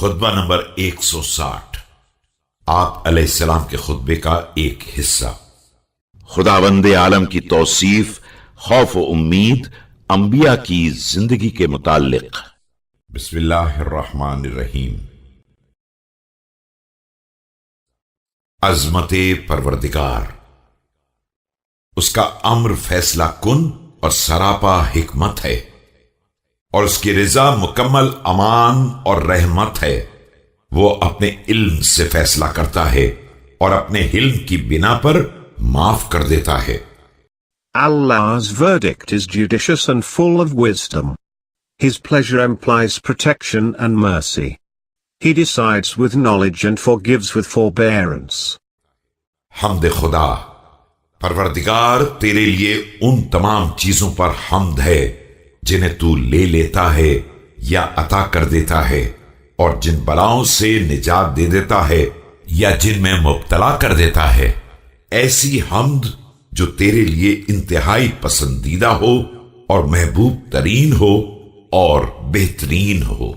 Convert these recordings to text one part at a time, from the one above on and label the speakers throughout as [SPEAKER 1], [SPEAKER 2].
[SPEAKER 1] खुतबा number 160। आप अलैहिस्सलाम के खुतबे का एक हिस्सा।
[SPEAKER 2] खुदावंद आलम की तौसीफ, खौफ व उम्मीद अंबिया की जिंदगी के मुताल्लिक।
[SPEAKER 1] बिस्मिल्लाहिर्रहमानिर्रहीम। अज़मते परवरदिगार, उसका अम्र फैसला कुन और सरापा हिकमत है, और उसकी रिजा मुकम्मल अमान और रहमत है। वो अपने इल्म से फैसला करता है और अपने इल्म की बिना पर माफ कर देता है।
[SPEAKER 3] Allah's verdict is judicious and full of wisdom. His pleasure implies protection and mercy. He decides with knowledge and forgives with forbearance.
[SPEAKER 1] हम्द खुदा, परवरदिगार तेरे लिए उन तमाम चीजों पर हम्द है जिन्हें तू ले लेता है या अता कर देता है, और जिन बलाओं से निजात दे देता है या जिनमें मुब्तला कर देता है। ऐसी हम्द जो तेरे लिए इंतहाई पसंदीदा हो और महबूब तरीन हो और बेहतरीन हो।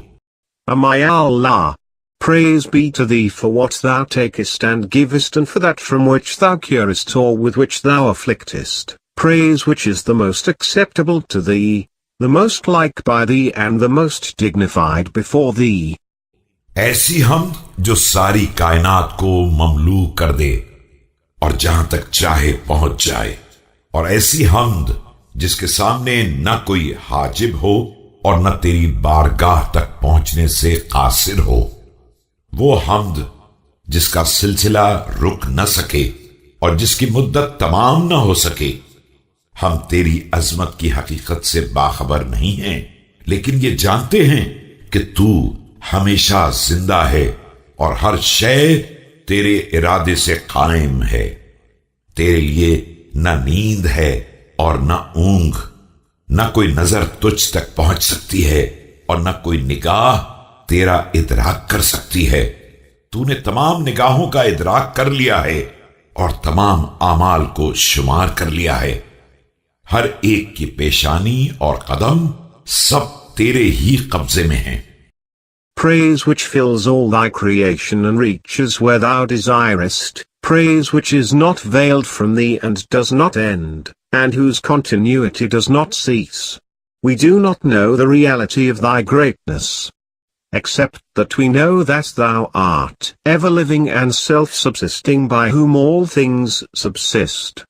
[SPEAKER 3] My Allah, praise be to thee for what thou takest and givest, and for that from which thou curest or with which thou afflictest, praise which is the most acceptable to thee, the most like by thee and the most dignified before thee.
[SPEAKER 1] ऐसी हम्द जो सारी कायनात को ममलू कर दे और जहां तक चाहे पहुंच जाए, और ऐसी हम्द जिसके सामने न कोई हाजिब हो और न तेरी बारगाह तक पहुंचने से कासिर हो। वो हम्द जिसका सिलसिला रुक न सके और जिसकी मुद्दत तमाम न हो सके। हम तेरी अजमत की हकीकत से बाखबर नहीं हैं, लेकिन ये जानते हैं कि तू हमेशा जिंदा है और हर शय तेरे इरादे से कायम है। तेरे लिए न नींद है और न ऊंघ, न कोई नजर तुझ तक पहुंच सकती है और न कोई निगाह तेरा इदराक कर सकती है। तूने तमाम निगाहों का इदराक कर लिया है और तमाम आमाल को शुमार कर लिया है। हर एक की पेशानी और कदम सब तेरे ही कब्जे में हैं।
[SPEAKER 3] Praise which fills all thy creation and reaches where thou desirest, praise which is not veiled from thee and does not end, and whose continuity does not cease. We do not know the reality of thy greatness, except that we know that thou art ever-living and self-subsisting, by whom all things subsist.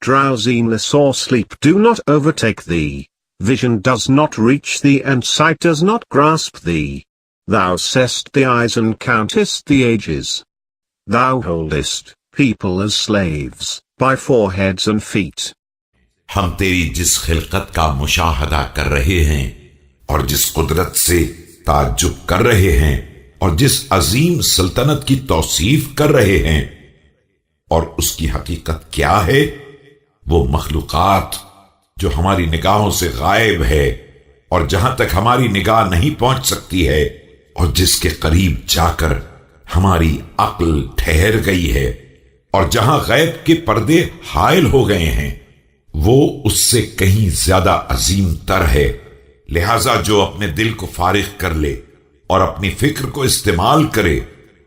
[SPEAKER 3] Drowsiness or sleep do not overtake thee, vision does not reach thee and sight does not grasp thee. Thou seest the eyes and countest the ages. Thou holdest people as slaves, by foreheads and feet.
[SPEAKER 1] हम तेरी जिस खिलकत का मुशाहदा कर रहे हैं और जिस कुदरत से ताज्जुब कर रहे हैं और जिस अजीम सल्तनत की तौसीफ कर रहे हैं, और उसकी हकीकत क्या है, वो मखलूकात जो हमारी निगाहों से गायब है और जहां तक हमारी निगाह नहीं पहुंच सकती है, और जिसके करीब जाकर हमारी अक्ल ठहर गई है, और जहां गैब के पर्दे हायल हो गए हैं, वो उससे कहीं ज्यादा अजीम तर है। लिहाजा जो अपने दिल को फारिग कर ले और अपनी फिक्र को इस्तेमाल करे,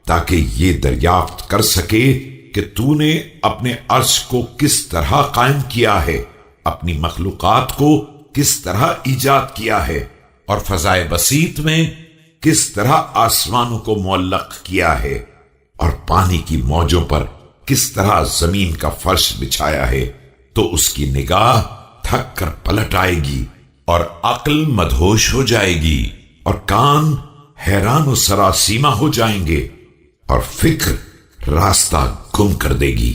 [SPEAKER 1] ताकि ये दरियाफ्त कर सके कि तूने अपने अर्श को किस तरह कायम किया है, अपनी मखलूकात को किस तरह ईजाद किया है, और फजाए बसीत में किस तरह आसमानों को मुअल्लक किया है, और पानी की मौजों पर किस तरह जमीन का फर्श बिछाया है, तो उसकी निगाह थक कर पलट आएगी और अक्ल मदहोश हो जाएगी और कान हैरान व सरासीमा हो जाएंगे और फिक्र रास्ता गुम कर देगी।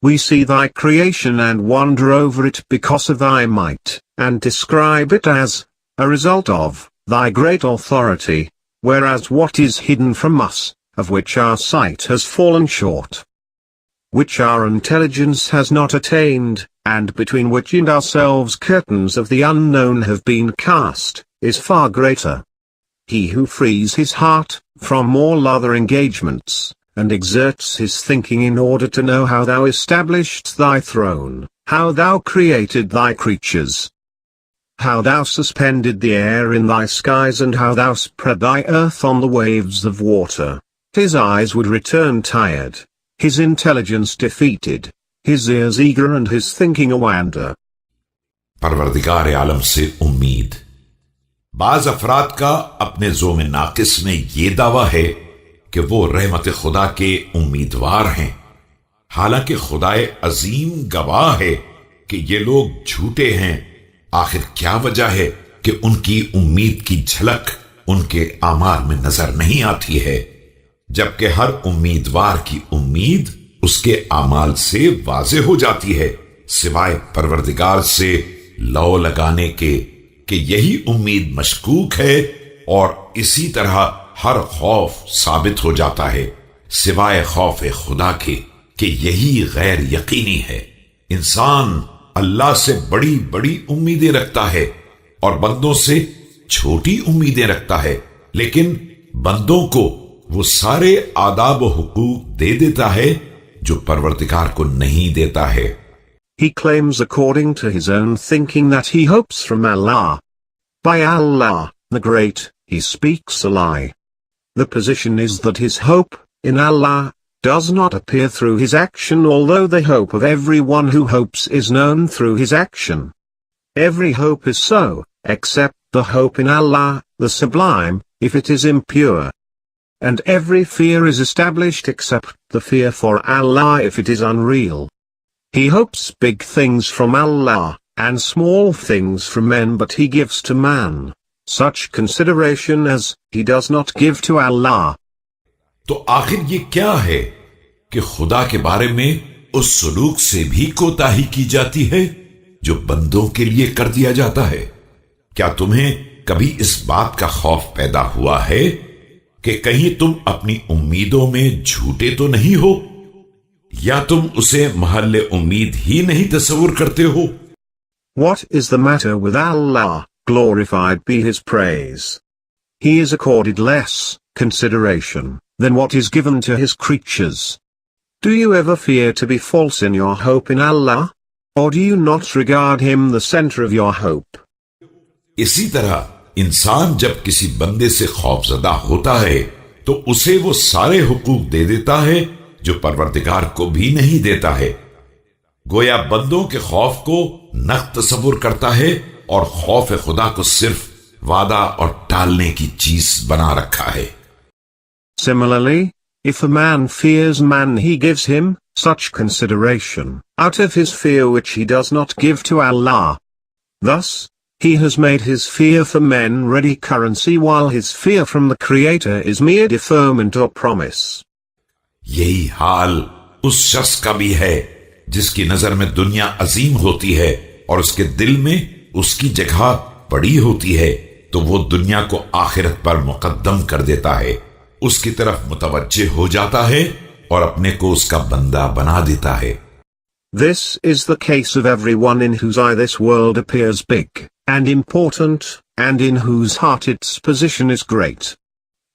[SPEAKER 3] We see thy creation and wonder over it because of thy might, and describe it as a result of thy great authority, whereas what is hidden from us, of which our sight has fallen short, which our intelligence has not attained, and between which and ourselves curtains of the unknown have been cast, is far greater. He who frees his heart from all other engagements, and exerts his thinking in order to know how thou established thy throne, how thou created thy creatures, how thou suspended the air in thy skies and how thou spread thy earth on the waves of water. His eyes would return tired, his intelligence defeated, his ears eager and his thinking a wander.
[SPEAKER 1] परवरदिगार आलम से उम्मीद। बाज अफराद का अपने ज़ोम नाकिस में ये दावा है कि वो रहमत खुदा के उम्मीदवार हैं, हालांकि खुदाए अजीम गवाह है कि ये लोग झूठे हैं। आखिर क्या वजह है कि उनकी उम्मीद की झलक उनके आमाल में नजर नहीं आती है, जबकि हर उम्मीदवार की उम्मीद उसके आमाल से वाज़े हो जाती है, सिवाय परवरदिगार से लौ लगाने के कि यही उम्मीद मशकूक है, और इसी तरह हर खौफ साबित हो जाता है, सिवाय खौफ खुदा के कि यही गैर यकीनी है। इंसान अल्लाह से बड़ी बड़ी उम्मीदें रखता है और बंदों से छोटी उम्मीदें रखता है, लेकिन बंदों को वो सारे आदाब व हुकूक दे देता है जो परवरदिगार को नहीं देता है।
[SPEAKER 3] He claims according to his own thinking that he hopes from Allah. By Allah, the Great, he speaks a lie. The position is that his hope in Allah does not appear through his action, although the hope of everyone who hopes is known through his action. Every hope is so, except the hope in Allah, the Sublime, if it is impure. And every fear is established except the fear for Allah if it is unreal. He hopes big things from Allah, and small things from men, but he gives to man such consideration as he does not give to Allah.
[SPEAKER 1] तो आखिर ये क्या है कि खुदा के बारे में उस सुलूक से भी कोताही की जाती है जो बंदों के लिए कर दिया जाता है। क्या तुम्हें कभी इस बात का खौफ पैदा हुआ है कि कहीं तुम अपनी उम्मीदों में झूठे तो नहीं हो, या तुम उसे महल्ले उम्मीद ही नहीं तस्वुर करते हो?
[SPEAKER 3] What is the matter with Allah, glorified be his praise? He is accorded less consideration than what is given to his creatures. Do you ever fear to be false in your hope in Allah? Or do you not regard him the center of your hope?
[SPEAKER 1] इसी तरह इंसान जब किसी बंदे से खौफजदा होता है तो उसे वो सारे हुकूक दे देता है जो परवरदिगार को भी नहीं देता है। गोया बंदों के खौफ को नख तस्वुर करता है और खौफ खुदा को सिर्फ वादा और टालने की चीज बना रखा है।
[SPEAKER 3] Similarly, if a man fears man, he gives him such consideration out of his fear which he does not give to Allah. Thus, he has made his fear for men ready currency, while his fear from the Creator is mere deferment or promise.
[SPEAKER 1] यही हाल उस शख्स का भी है जिसकी नजर में दुनिया अजीम होती है और उसके दिल में उसकी जगह बड़ी होती है, तो वो दुनिया को आखिरत पर मुकद्दम कर देता है, उसकी तरफ मुतवज्जे हो जाता है और अपने को उसका बंदा बना देता है।
[SPEAKER 3] This is the case of everyone in whose eye this world appears big and important, and in whose heart its position is great.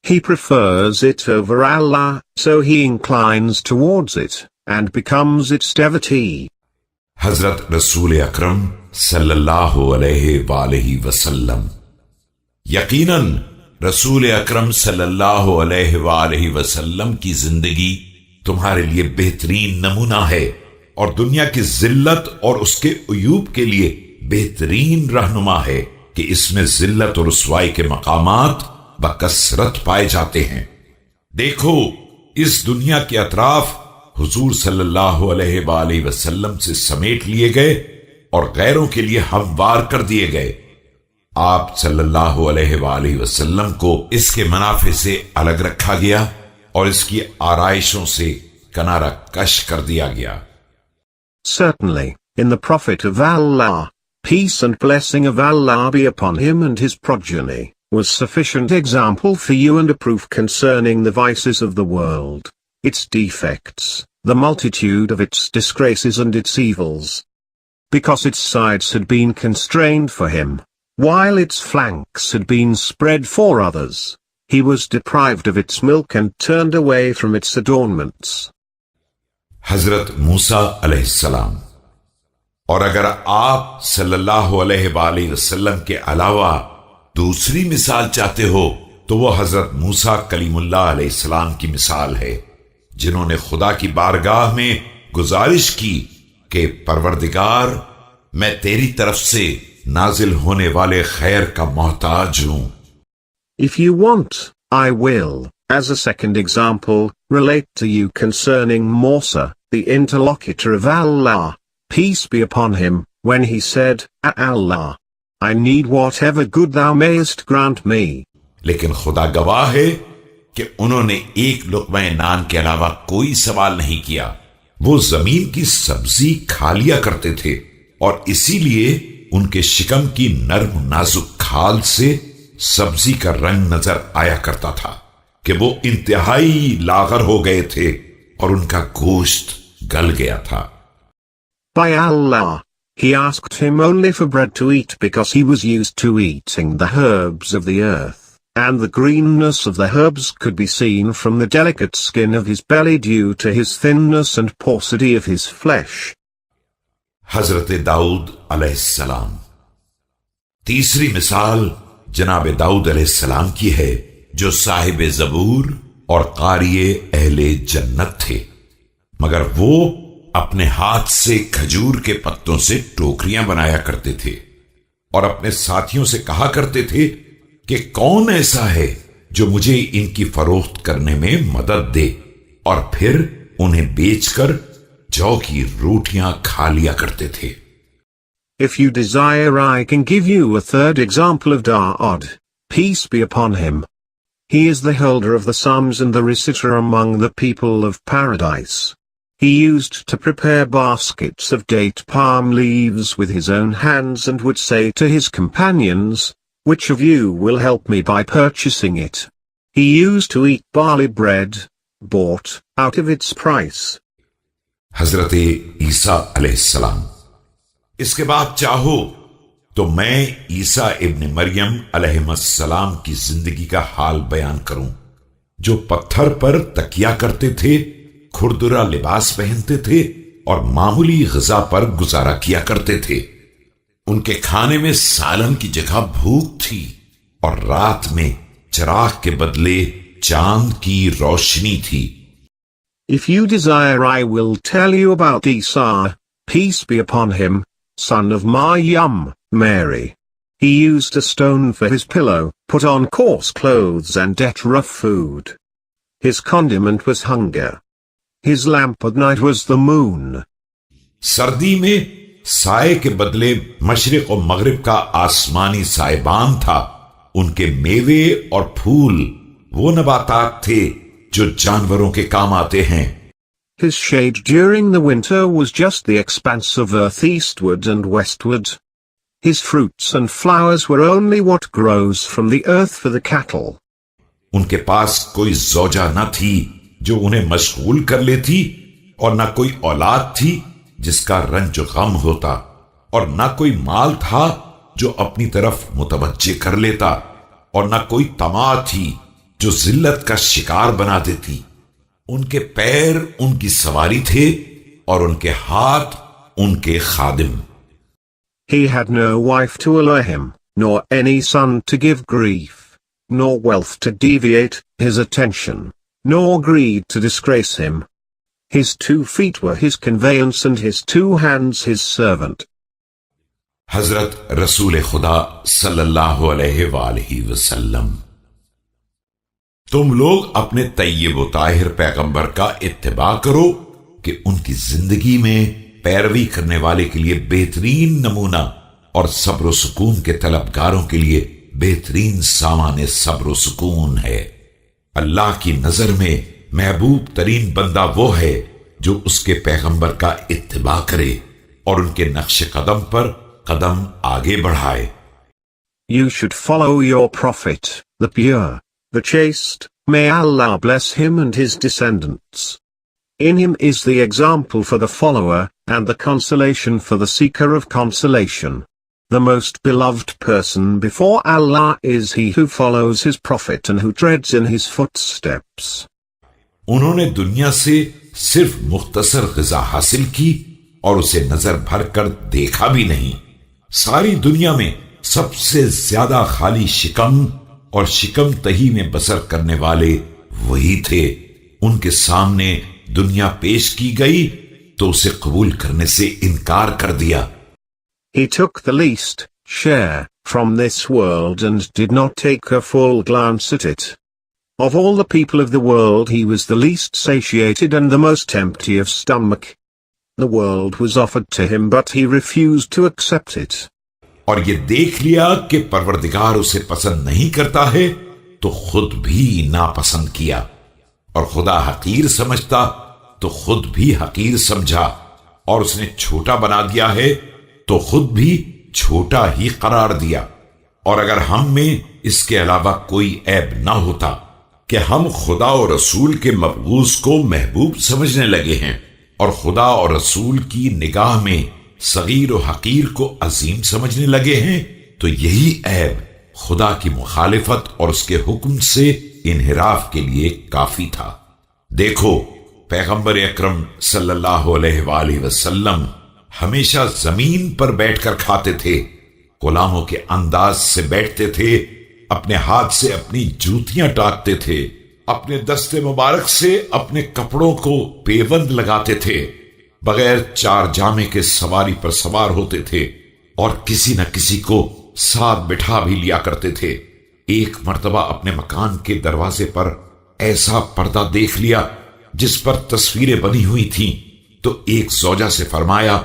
[SPEAKER 3] He prefers it over Allah, so he inclines towards it, and becomes its devotee.
[SPEAKER 1] हजरत रसूल अकरम सल्लल्लाहु अलैहि वसल्लम। यकीनन रसूल अकरम सल्लल्लाहु अलैहि वसल्लम की जिंदगी तुम्हारे लिए बेहतरीन नमूना है और दुनिया की जिल्लत और उसके उयूब के लिए बेहतरीन रहनुमा है कि इसमें जिल्लत और रुसवाई के मकामात बकसरत पाए जाते हैं। देखो, इस दुनिया के अतराफ हुजूर सल्लल्लाहु अलैहि वसल्लम से समेट लिए गए और गैरों के लिए हमवार कर दिए गए। आप सल्लल्लाहु अलैहि वसल्लम को इसके मुनाफे से अलग रखा गया और इसकी आराइशों से किनारा कश कर दिया गया।
[SPEAKER 3] Certainly, in the Prophet of Allah, peace and blessing of Allah be upon him and his progeny, was sufficient example for you and a proof concerning the vices of the world, its defects, the multitude of its disgraces and its evils. Because its sides had been constrained for him, while its flanks had been spread for others, he was deprived of its milk and turned away from its adornments.
[SPEAKER 1] हजरत मूसा अलैहिस्सलाम। और अगर आप सल्लल्लाहु अलैहि वसल्लम के अलावा दूसरी मिसाल चाहते हो तो वो हजरत मूसा कलीमुल्लाह अलैहिस्सलाम की मिसाल है, जिन्होंने खुदा की बारगाह में गुजारिश की कि परवरदिगार, मैं तेरी तरफ से नाजिल होने वाले खैर का मोहताज हूं।
[SPEAKER 3] If you want, I will, as a second example, relate to you concerning Musa, the interlocutor of Allah, peace be upon him, when he said, Allah, I need whatever good thou mayest grant me.
[SPEAKER 1] लेकिन खुदा गवाह है कि उन्होंने एक लुक़मा नान के अलावा कोई सवाल नहीं किया। वो जमीन की सब्जी खा लिया करते थे और इसीलिए उनके शिकम की नर्म नाजुक खाल से सब्जी का रंग नजर आया करता था कि वो इंतहाई लागर हो गए थे और उनका गोश्त गल गया था।
[SPEAKER 3] By Allah, he asked him only for bread to eat because he was used to eating the herbs of the earth, and the greenness of the herbs could be seen from the delicate skin of his belly due to his thinness and paucity of his flesh.
[SPEAKER 1] हजरत दाऊद अलैहिस्सलाम। तीसरी मिसाल जनाब दाऊद अलैहिस्सलाम की है, जो साहिब जबूर और कारिये अहले जन्नत थे, मगर वो अपने हाथ से खजूर के पत्तों से टोकरियां बनाया करते थे और अपने साथियों से कहा करते थे कि कौन ऐसा है जो मुझे इनकी फरोख्त करने में मदद दे, और फिर उन्हें बेचकर जौ की रोटियां खा लिया करते थे।
[SPEAKER 3] If you desire, I can give you a third example of Daud, peace be upon him. He is the holder of the Psalms and the reciter among the people of paradise. He used to prepare baskets of date palm leaves with his own hands and would say to his companions, which of you will help me by purchasing it? He used to eat barley bread, bought out of its price.
[SPEAKER 1] हजरत ईसा अलैहिस्सलाम। इसके बाद चाहो तो मैं ईसा इब्न मरियम अलैहिस्सलाम की जिंदगी का हाल बयान करूं, जो पत्थर पर तकिया करते थे, खुरदुरा लिबास पहनते थे और मामूली ग़िज़ा पर गुजारा किया करते थे। उनके खाने में सालन की जगह भूख थी और रात में चिराग के बदले चांद की रोशनी थी।
[SPEAKER 3] If you desire, I will tell you about Isa, peace be upon him, son of Maryam, Mary. He used a stone for his pillow, put on coarse clothes and ate rough food. His condiment was hunger. His lamp at night was the moon.
[SPEAKER 1] सर्दी में साए के बदले मशरिक और मगरिब का आसमानी साइबान था। उनके मेवे और फूल वो नबातात थे जो जानवरों के काम आते हैं।
[SPEAKER 3] His shade during the winter was just the expanse of earth eastward and westward. His fruits and flowers were only what grows from the earth for the cattle.
[SPEAKER 1] उनके पास कोई ज़ौजा न थी जो उन्हें मशगूल कर लेती, और न कोई औलाद थी जिसका रंज गम होता, और न कोई माल था जो अपनी तरफ मुतवज्जे कर लेता, और न कोई तमा थी जो जिल्लत का शिकार बना देती। उनके पैर उनकी सवारी थे और उनके हाथ उनके खादिम।
[SPEAKER 3] He had no wife to allure him, nor any son to give grief, nor wealth to deviate his attention, nor greed to disgrace him. His 2 feet were his conveyance and his 2 hands his servant.
[SPEAKER 1] हजरत रसूल खुदा सल्लल्लाहु अलैहि वसल्लम। तुम लोग अपने तय्यब व ताहिर पैगंबर का इत्तिबा करो कि उनकी जिंदगी में पैरवी करने वाले के लिए बेहतरीन नमूना और सब्र सुकून के तलबगारों के लिए बेहतरीन सामान सब्र सुकून है। अल्लाह की नजर में महबूब तरीन बंदा वो है जो उसके पैगंबर का इत्तिबा करे और उनके नक्श कदम पर कदम आगे बढ़ाए।
[SPEAKER 3] You should follow your prophet, the pure, the chaste, may Allah bless him and his descendants. In him is the example for the follower, and the consolation for the seeker of consolation. The most beloved person before Allah is he who follows his prophet and who treads in his footsteps.
[SPEAKER 1] उन्होंने दुनिया से सिर्फ मुख्तसर ग़िज़ा हासिल की और उसे नजर भर कर देखा भी नहीं। सारी दुनिया में सबसे ज्यादा खाली शिकम और शिकम तही में बसर करने वाले वही थे। उनके सामने दुनिया पेश की गई तो उसे कबूल करने से इनकार कर दिया।
[SPEAKER 3] He took the least share from this world and did not take a full glance at it. Of all the people of the world he was the least satiated and the most empty of stomach. The world was offered to him but he refused to accept it.
[SPEAKER 1] और ये देख लिया कि परवरदिगार उसे पसंद नहीं करता है तो खुद भी नापसंद किया, और खुदा हकीर समझता तो खुद भी हकीर समझा, और उसने छोटा बना दिया है तो खुद भी छोटा ही करार दिया। और अगर हम में इसके अलावा कोई ऐब ना होता कि हम खुदा और रसूल के मकबूज को महबूब समझने लगे हैं और खुदा और रसूल की निगाह में सगीर और हकीर को अजीम समझने लगे हैं, तो यही ऐब खुदा की मुखालिफत और उसके हुक्म से इनहिराफ के लिए काफी था। देखो, पैगंबर अकरम सल्लल्लाहु अलैहि वसल्लम हमेशा जमीन पर बैठकर खाते थे, गुलामों के अंदाज से बैठते थे, अपने हाथ से अपनी जूतियां टाकते थे, अपने दस्ते मुबारक से अपने कपड़ों को पेबंद लगाते थे, बगैर चार जामे के सवारी पर सवार होते थे और किसी न किसी को साथ बिठा भी लिया करते थे। एक मर्तबा अपने मकान के दरवाजे पर ऐसा पर्दा देख लिया जिस पर तस्वीरें बनी हुई थीं, तो एक ज़ौजा से फरमाया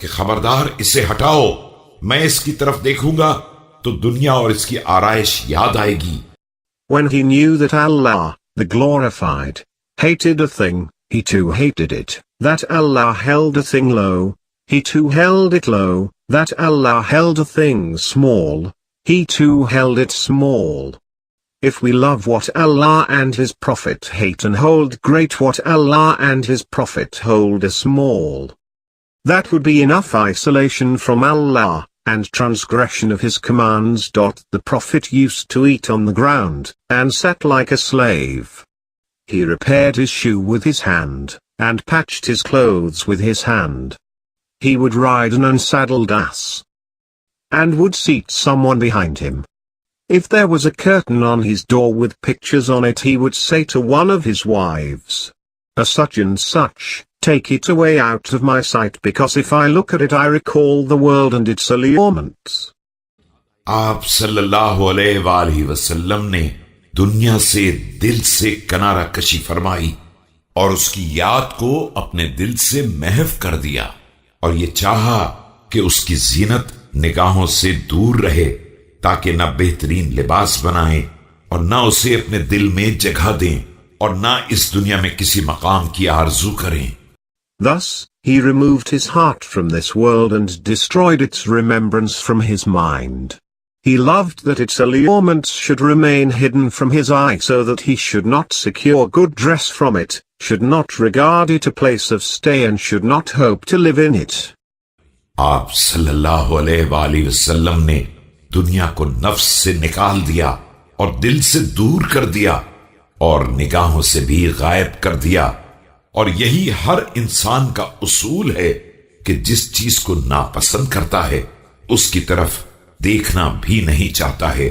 [SPEAKER 1] कि खबरदार इसे हटाओ, मैं इसकी तरफ देखूंगा तो दुनिया और इसकी आराइश याद आएगी।
[SPEAKER 3] When he knew that Allah, the glorified, hated a thing, he too hated it. That Allah held a thing low, he too held it low. That Allah held a thing small, he too held it small. If we love what Allah and His Prophet hate and hold great what Allah and His Prophet hold as small, that would be enough isolation from Allah, and transgression of His commands. The Prophet used to eat on the ground, and sat like a slave. He repaired his shoe with his hand, and patched his clothes with his hand. He would ride an unsaddled ass, and would seat someone behind him. If there was a curtain on his door with pictures on it, he would say to one of his wives, "A such and such, take it away out of my sight, because if I look at it I recall the world and its allurements."
[SPEAKER 1] आप सल्लल्लाहु अलैहि वसल्लम ने दुनिया से दिल से किनारा कशी फरमाई और उसकी याद को अपने दिल से महव कर दिया, और ये चाहा कि उसकी जीनत निगाहों से दूर रहे, ताकि न बेहतरीन लिबास बनाएं और न उसे अपने दिल में जगह दें और न इस दुनिया में किसी मकाम की आरजू करें।
[SPEAKER 3] Thus, he removed his heart from this world and destroyed its remembrance from his mind. He loved that its allurements should remain hidden from his eye, so that he should not secure good dress from it, should not regard it a place of stay, and should not hope to live in it.
[SPEAKER 1] आप सल्लल्लाहु अलैहि वसल्लम ने दुनिया को नफ्स से निकाल दिया और दिल से दूर कर दिया और निगाहों से भी गायब कर दिया, और यही हर इंसान का उसूल है कि जिस चीज को नापसंद करता है उसकी तरफ देखना भी नहीं चाहता है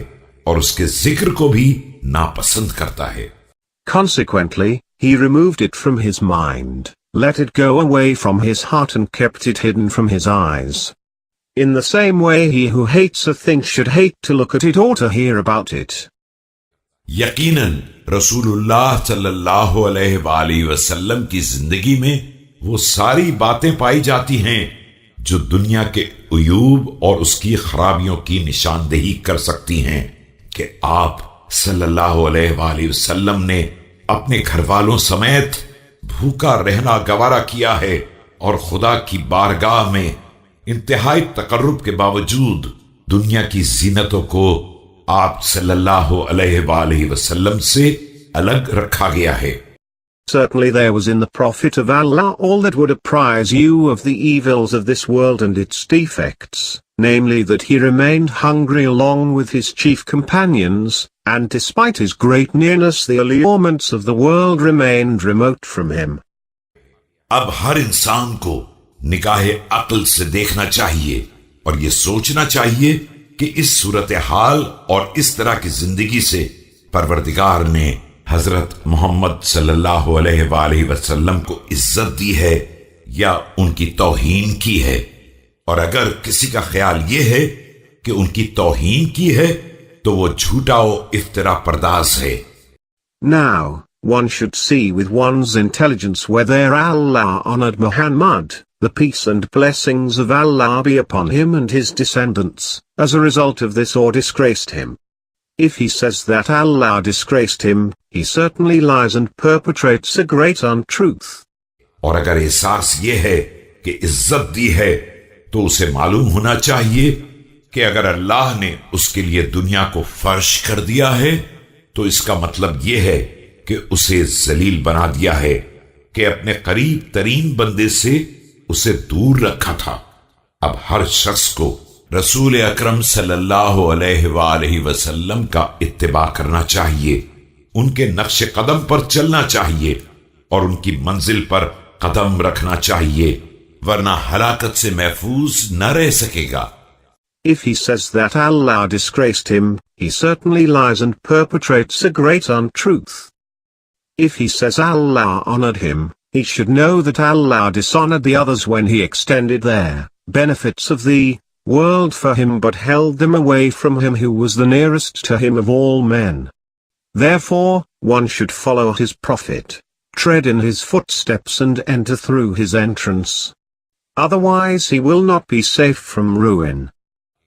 [SPEAKER 1] और उसके जिक्र को भी नापसंद करता है।
[SPEAKER 3] Consequently, he removed it from his mind, let it go away from his heart, and kept it hidden from his eyes. In the same way, he who hates a thing should hate to look at it or to hear about it.
[SPEAKER 1] यकीनन रसूलुल्लाह सल्लल्लाहु अलैहि वसल्लम की जिंदगी में वो सारी बातें पाई जाती हैं जो दुनिया के उयूब और उसकी खराबियों की निशानदेही कर सकती हैं कि आप सल्लल्लाहु अलैहि वसल्लम ने अपने घर वालों समेत भूखा रहना गवारा किया है और खुदा की बारगाह में इंतहाई तकर्रुब के बावजूद दुनिया की जीनतों को आप सल्लल्लाहु अलैहि वसल्लम से अलग रखा गया है।
[SPEAKER 3] Certainly there was in the Prophet of Allah all that would apprise you of the evils of this world and its defects, namely that he remained hungry along with his chief companions, and despite his great nearness the allurements of the world remained remote from him.
[SPEAKER 1] अब हर इंसान को निगाहे अक्ल से देखना चाहिए और यह सोचना चाहिए कि इस सूरत हाल और इस तरह की जिंदगी से परवरदिगार ने हजरत मोहम्मद सल्लल्लाहु अलैहि वसल्लम को इज्जत दी है या उनकी तौहीन की है। और अगर किसी का ख्याल यह है कि उनकी तौहीन की है तो वो झूठा और इफ्तिरा परदाज है।
[SPEAKER 3] Now, one should see with one's intelligence whether Allah honored Muhammad, the peace and blessings of Allah be upon him and his descendants, as a result of this or disgraced him. If he says that Allah disgraced him, he certainly lies and perpetrates a great untruth.
[SPEAKER 1] और अगर एहसास ये है कि इज्जत दी है तो उसे मालूम होना चाहिए कि अगर अल्लाह ने उसके लिए दुनिया को फर्श कर दिया है तो इसका मतलब यह है कि उसे जलील बना दिया है, कि अपने करीब तरीन बंदे से उसे दूर रखा था। अब हर शख्स को रसूल अकरम सल्लल्लाहु अलैहि वसल्लम का इत्तिबा करना चाहिए, उनके नक्श कदम पर चलना चाहिए और उनकी मंजिल पर कदम रखना चाहिए, वरना हलाकत से महफूज न रह सकेगा।
[SPEAKER 3] If he says that Allah disgraced him, he certainly lies and perpetrates a great untruth. If he says Allah honored him, he should know that Allah dishonored the others when he extended their benefits of the world for him but held them away from him who was the nearest to him of all men. Therefore, one should follow his prophet, tread in his footsteps and enter through his entrance. Otherwise he will not be safe from ruin.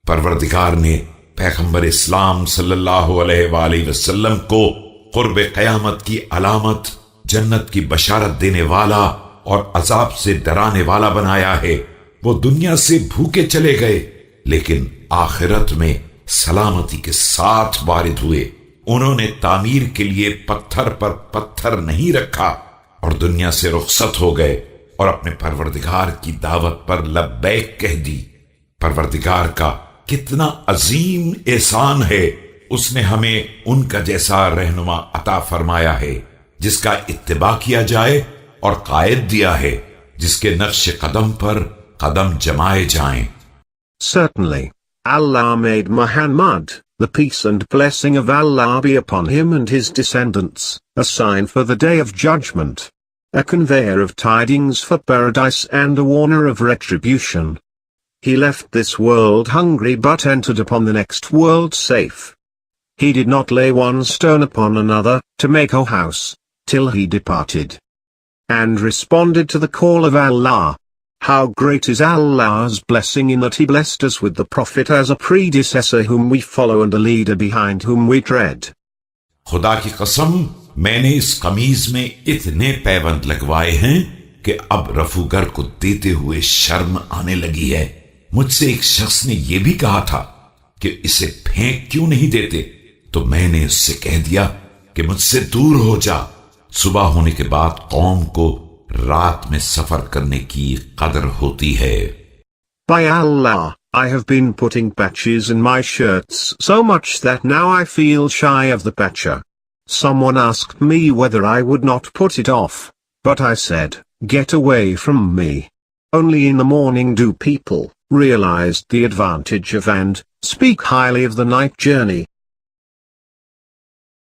[SPEAKER 1] परवरदिगार ने पैगंबर इस्लाम सल्लल्लाहु अलैहि वसल्लम को कुर्ब क़यामत की अलामत, जन्नत की बशारत देने वाला और अजाब से डराने वाला बनाया है। वो दुनिया से भूखे चले गए लेकिन आखिरत में सलामती के साथ वारिद हुए। उन्होंने तामीर के लिए पत्थर पर पत्थर नहीं रखा और दुनिया से रुखसत हो गए और अपने परवरदिगार की दावत पर लब्बैक कह दी। परवरदिगार का कितना अजीम एहसान है, उसने हमें उनका जैसा रहनुमा अता फरमाया है जिसका इत्तिबा किया जाए और कायद दिया है जिसके नक्श कदम पर कदम जमाए जाएं।
[SPEAKER 3] Certainly, Allah made Muhammad, the peace and blessing of Allah be upon him and his descendants, a sign for the day of judgment, a conveyor of tidings for paradise and a warner of retribution. He left this world hungry but entered upon the next world safe. He did not lay one stone upon another, to make a house, till he departed. And responded to the call of Allah. How great is Allah's blessing in that He blessed us with the Prophet as a predecessor whom we follow and a leader behind whom we tread.
[SPEAKER 1] खुदा की कसम, मैंने इस कमीज में इतने पैबंद लगवाए हैं कि अब रफूगर को देते हुए शर्म आने लगी है। मुझसे एक शख्स ने यह भी कहा था कि इसे फेंक क्यों नहीं देते, तो मैंने उससे कह दिया कि मुझसे दूर हो जा। सुबह होने के बाद कौम को रात में सफर करने की कदर होती है।
[SPEAKER 3] By Allah, I have been putting patches in my shirts so much that now I feel shy of the patcher. Someone asked me whether I would not put it off, but I said, get away from me. Only in the morning do people realize the advantage of and speak highly of the night journey.